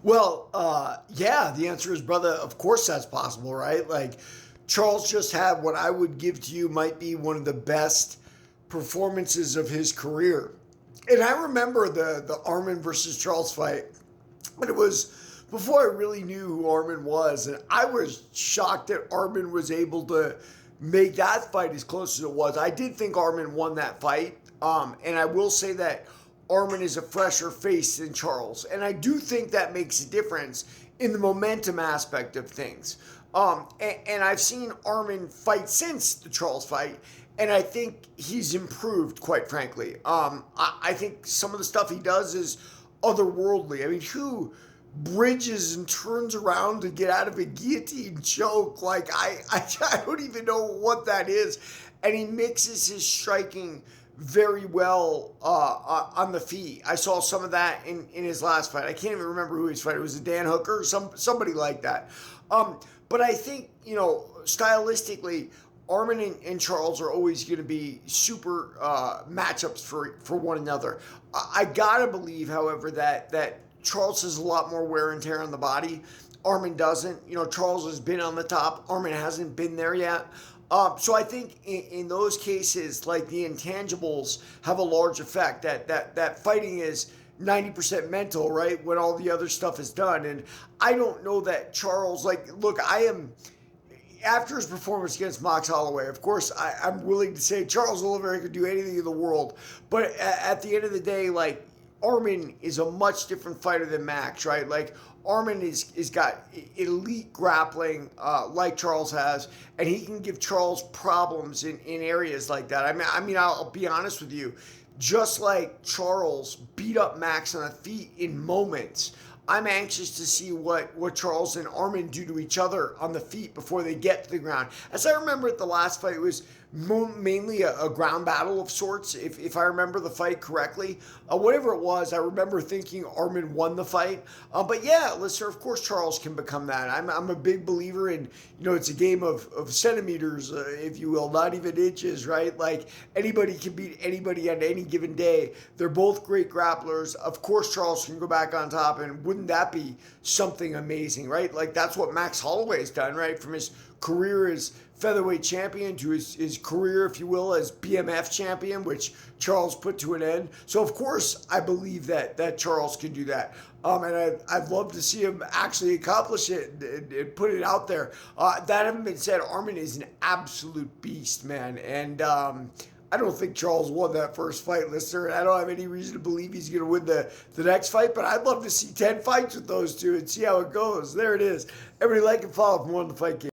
Well, yeah, the answer is, brother, of course that's possible, right? Like, Charles just had what I would give to you might be one of the best performances of his career. And I remember the Arman versus Charles fight, and it was before I really knew who Arman was, and I was shocked that Arman was able to make that fight as close as it was. I did think Arman won that fight, and I will say that Arman is a fresher face than Charles, and I do think that makes a difference in the momentum aspect of things. And I've seen Arman fight since the Charles fight, and I think he's improved, quite frankly. I think some of the stuff he does is otherworldly. I mean, who bridges and turns around to get out of a guillotine choke? Like, I don't even know what that is. And he mixes his striking very well on the feet. I saw some of that in his last fight. I can't even remember who he's fighting. Was it Dan Hooker or somebody like that? But I think, stylistically, Arman Charles are always going to be super matchups for one another. I gotta believe, however, that Charles has a lot more wear and tear on the body. Arman doesn't. Charles has been on the top. Arman hasn't been there yet. So I think in those cases, like, the intangibles have a large effect. That fighting is 90% mental, right? When all the other stuff is done. And I don't know that Charles, like, look, I am after his performance against Max Holloway, of course, I'm willing to say Charles Oliveira could do anything in the world. But at the end of the day, like, Arman is a much different fighter than Max, right? Like, Arman is got elite grappling, like Charles has, and he can give Charles problems in areas like that. I mean, I'll be honest with you. Just like Charles beat up Max on the feet in moments, I'm anxious to see what Charles and Arman do to each other on the feet before they get to the ground. As I remember at the last fight, it was mainly a ground battle of sorts, if I remember the fight correctly. Whatever it was, I remember thinking Arman won the fight. But yeah, listen, of course Charles can become that. I'm a big believer in, it's a game of centimeters, if you will, not even inches, right? Like, anybody can beat anybody on any given day. They're both great grapplers. Of course, Charles can go back on top, and wouldn't that be something amazing, right? Like, that's what Max Holloway's done, right? From his career as featherweight champion to his career, if you will, as BMF champion, which Charles put to an end. So, of course, I believe that Charles can do that. And I'd love to see him actually accomplish it and put it out there. That having been said, Arman is an absolute beast, man. And I don't think Charles won that first fight, listener. I don't have any reason to believe he's going to win the next fight, but I'd love to see 10 fights with those two and see how it goes. There it is. Everybody like and follow from One the Fight Game.